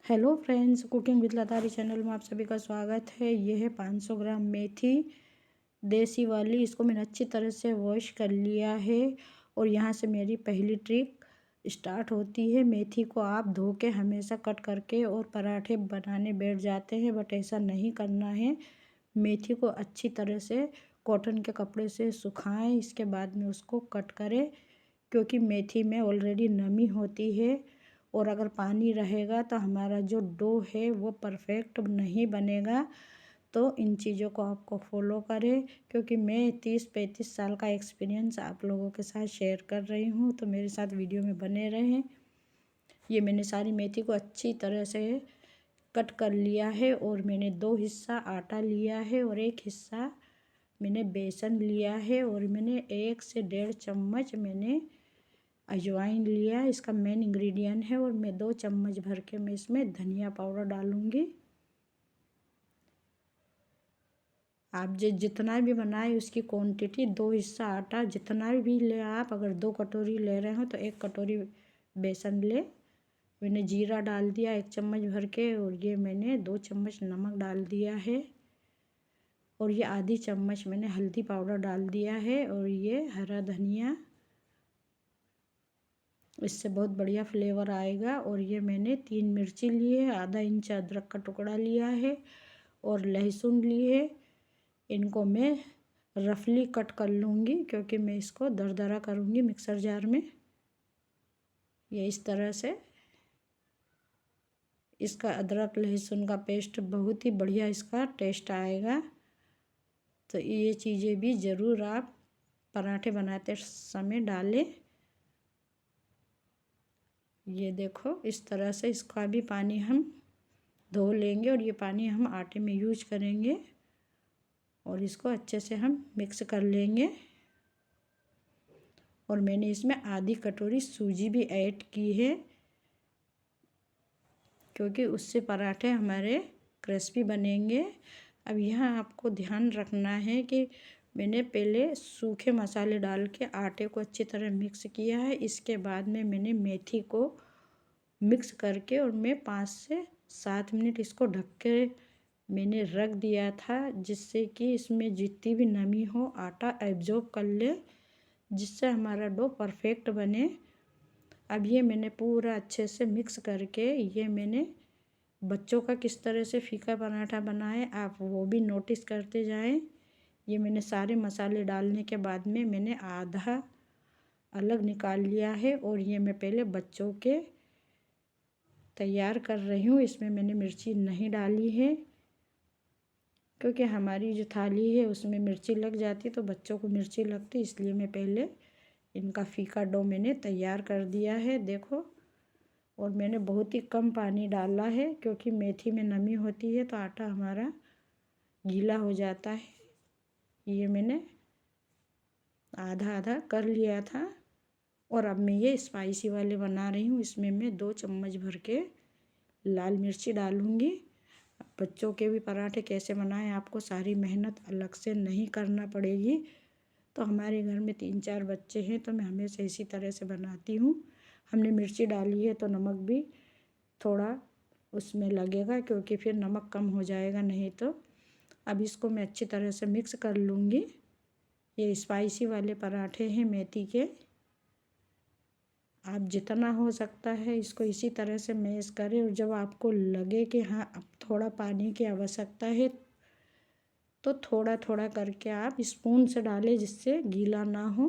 Hello friends, cooking with लतारी channel में आप सभी का स्वागत है। यह है 500 ग्राम मेथी देसी वाली। इसको मैंने अच्छी तरह से वॉश कर लिया है। और यहाँ से मेरी पहली ट्रिक स्टार्ट होती है। मेथी को आप धो के हमेशा कट करके और पराठे बनाने बैठ जाते हैं, बट ऐसा नहीं करना है। मेथी को अच्छी तरह से कॉटन के कपड़े से सुखाएं, इसके बाद में उसको कट करें, क्योंकि मेथी में ऑलरेडी नमी होती है और अगर पानी रहेगा तो हमारा जो डो है वो परफेक्ट नहीं बनेगा। तो इन चीज़ों को आपको फॉलो करें, क्योंकि मैं 30-35 साल का एक्सपीरियंस आप लोगों के साथ शेयर कर रही हूँ, तो मेरे साथ वीडियो में बने रहें। ये मैंने सारी मेथी को अच्छी तरह से कट कर लिया है और मैंने 2 हिस्सा आटा लिया है और 1 हिस्सा मैंने बेसन लिया है और मैंने 1 से 1.5 चम्मच मैंने अजवाइन लिया। इसका मेन इंग्रेडिएंट है। और मैं 2 चम्मच भर के मैं इसमें धनिया पाउडर डालूंगी। आप जितना भी बनाए उसकी क्वांटिटी 2 हिस्सा आटा जितना भी ले, आप अगर 2 कटोरी ले रहे हो तो 1 कटोरी बेसन ले। मैंने जीरा डाल दिया 1 चम्मच भर के और ये मैंने 2 चम्मच नमक डाल दिया है और ये आधी चम्मच मैंने हल्दी पाउडर डाल दिया है और ये हरा धनिया, इससे बहुत बढ़िया फ्लेवर आएगा। और ये मैंने 3 मिर्ची ली है, आधा इंच अदरक का टुकड़ा लिया है और लहसुन ली है। इनको मैं रफली कट कर लूँगी, क्योंकि मैं इसको दरदरा करूँगी मिक्सर जार में। ये इस तरह से इसका अदरक लहसुन का पेस्ट बहुत ही बढ़िया इसका टेस्ट आएगा। तो ये चीज़ें भी ज़रूर आप पराठे बनाते समय डालें। ये देखो इस तरह से इसका भी पानी हम धो लेंगे और ये पानी हम आटे में यूज करेंगे और इसको अच्छे से हम मिक्स कर लेंगे। और मैंने इसमें आधी कटोरी सूजी भी ऐड की है, क्योंकि उससे पराठे हमारे क्रिस्पी बनेंगे। अब यहाँ आपको ध्यान रखना है कि मैंने पहले सूखे मसाले डाल के आटे को अच्छी तरह मिक्स किया है। इसके बाद में मैंने मेथी को मिक्स करके और मैं 5 से 7 मिनट इसको ढक के मैंने रख दिया था, जिससे कि इसमें जितनी भी नमी हो आटा एब्जॉर्ब कर ले, जिससे हमारा डो परफेक्ट बने। अब ये मैंने पूरा अच्छे से मिक्स करके ये मैंने बच्चों का किस तरह से फीका पराठा बनाए आप वो भी नोटिस करते जाएं। ये मैंने सारे मसाले डालने के बाद में मैंने आधा अलग निकाल लिया है और ये मैं पहले बच्चों के तैयार कर रही हूँ। इसमें मैंने मिर्ची नहीं डाली है, क्योंकि हमारी जो थाली है उसमें मिर्ची लग जाती तो बच्चों को मिर्ची लगती, इसलिए मैं पहले इनका फीका डो मैंने तैयार कर दिया है। देखो, और मैंने बहुत ही कम पानी डाला है, क्योंकि मेथी में नमी होती है तो आटा हमारा गीला हो जाता है। ये मैंने आधा आधा कर लिया था। और अब मैं ये स्पाइसी वाले बना रही हूँ। इसमें मैं 2 चम्मच भर के लाल मिर्ची डालूँगी। बच्चों के भी पराठे कैसे बनाएं, आपको सारी मेहनत अलग से नहीं करना पड़ेगी। तो हमारे घर में 3-4 बच्चे हैं तो मैं हमेशा इसी तरह से बनाती हूँ। हमने मिर्ची डाली है तो नमक भी थोड़ा उसमें लगेगा, क्योंकि फिर नमक कम हो जाएगा नहीं तो। अब इसको मैं अच्छी तरह से मिक्स कर लूँगी। ये स्पाइसी वाले पराठे हैं मेथी के। आप जितना हो सकता है इसको इसी तरह से मैश करें और जब आपको लगे कि हाँ अब थोड़ा पानी की आवश्यकता है तो थोड़ा थोड़ा करके आप स्पून से डालें, जिससे गीला ना हो।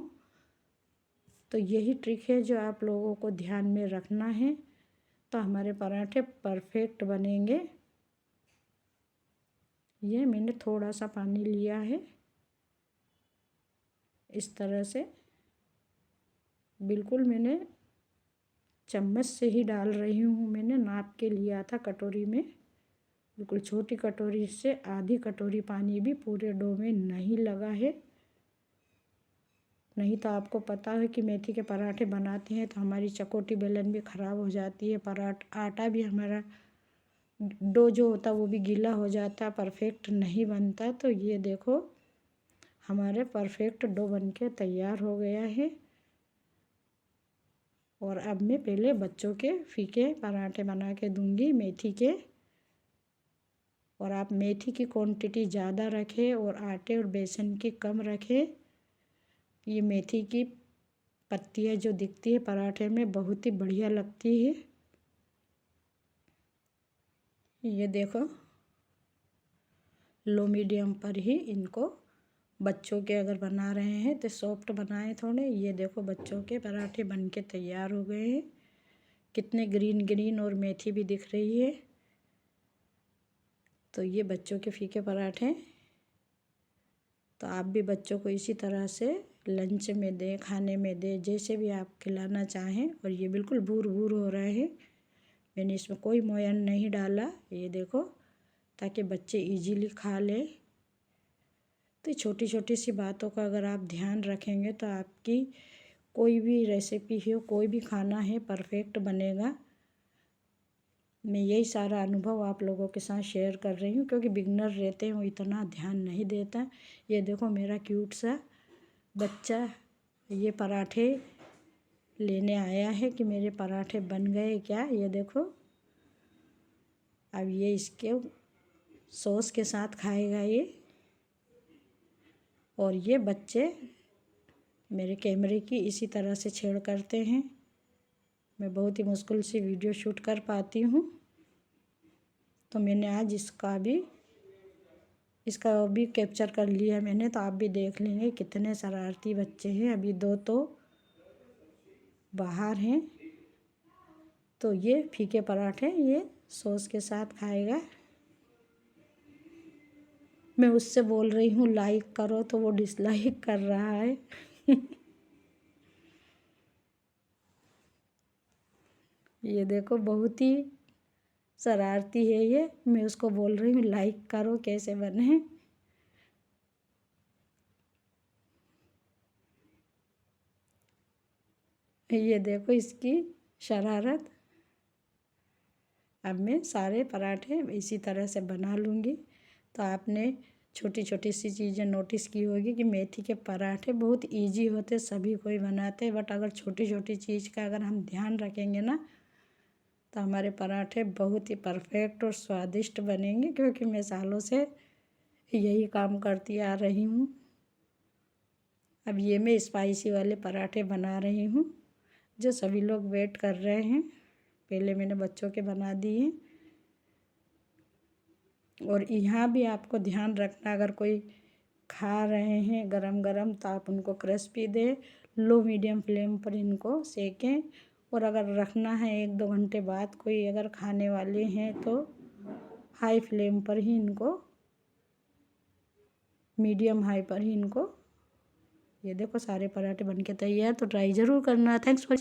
तो यही ट्रिक है जो आप लोगों को ध्यान में रखना है, तो हमारे पराठे परफेक्ट बनेंगे। ये मैंने थोड़ा सा पानी लिया है, इस तरह से बिल्कुल मैंने चम्मच से ही डाल रही हूँ। मैंने नाप के लिया था कटोरी में, बिल्कुल छोटी कटोरी से आधी कटोरी पानी भी पूरे डो में नहीं लगा है। नहीं तो आपको पता है कि मेथी के पराठे बनाते हैं तो हमारी चकोटी बेलन भी ख़राब हो जाती है, आटा भी हमारा डो जो होता है वो भी गीला हो जाता, परफेक्ट नहीं बनता। तो ये देखो हमारे परफेक्ट डो बनके तैयार हो गया है। और अब मैं पहले बच्चों के फीके पराठे बना के दूंगी मेथी के। और आप मेथी की क्वांटिटी ज़्यादा रखें और आटे और बेसन की कम रखें। ये मेथी की पत्तियाँ जो दिखती है पराठे में बहुत ही बढ़िया लगती है। ये देखो लो मीडियम पर ही इनको बच्चों के अगर बना रहे हैं तो सॉफ्ट बनाएं थोड़े। ये देखो बच्चों के पराठे बन के तैयार हो गए हैं। कितने ग्रीन ग्रीन और मेथी भी दिख रही है। तो ये बच्चों के फीके पराठे। तो आप भी बच्चों को इसी तरह से लंच में दें, खाने में दें, जैसे भी आप खिलाना चाहें। और ये बिल्कुल भूर भूर हो रहे हैं। मैंने इसमें कोई मोयन नहीं डाला, ये देखो, ताकि बच्चे इजीली खा लें। तो छोटी छोटी सी बातों का अगर आप ध्यान रखेंगे तो आपकी कोई भी रेसिपी हो, कोई भी खाना है, परफेक्ट बनेगा। मैं यही सारा अनुभव आप लोगों के साथ शेयर कर रही हूँ, क्योंकि बिगनर रहते हैं वो इतना ध्यान नहीं देता। ये देखो मेरा क्यूट सा बच्चा ये पराठे लेने आया है कि मेरे पराठे बन गए क्या। ये देखो अब ये इसके सॉस के साथ खाएगा ये। और ये बच्चे मेरे कैमरे की इसी तरह से छेड़ करते हैं। मैं बहुत ही मुश्किल से वीडियो शूट कर पाती हूँ। तो मैंने आज इसका भी कैप्चर कर लिया मैंने। तो आप भी देख लेंगे कितने शरारती बच्चे हैं। अभी दो तो बाहर हैं। तो ये फीके पराठे ये सॉस के साथ खाएगा। मैं उससे बोल रही हूँ लाइक करो तो वो डिसलाइक कर रहा है। ये देखो बहुत ही शरारती है ये। मैं उसको बोल रही हूँ लाइक करो कैसे बने। ये देखो इसकी शरारत। अब मैं सारे पराठे इसी तरह से बना लूँगी। तो आपने छोटी छोटी सी चीज़ें नोटिस की होगी कि मेथी के पराठे बहुत इजी होते, सभी कोई बनाते। बट अगर छोटी छोटी चीज़ का अगर हम ध्यान रखेंगे ना तो हमारे पराठे बहुत ही परफेक्ट और स्वादिष्ट बनेंगे। क्योंकि मैं सालों से यही काम करती आ रही हूँ। अब ये मैं स्पाइसी वाले पराठे बना रही हूँ जो सभी लोग वेट कर रहे हैं। पहले मैंने बच्चों के बना दिए। और यहाँ भी आपको ध्यान रखना, अगर कोई खा रहे हैं गरम गरम तो आप उनको क्रिस्पी दें। लो मीडियम फ्लेम पर इनको सेकें। और अगर रखना है 1-2 घंटे बाद कोई अगर खाने वाले हैं तो हाई फ्लेम पर ही इनको, मीडियम हाई पर ही इनको। ये देखो सारे पराठे बनके तैयार। तो ट्राई ज़रूर करना। Thanks for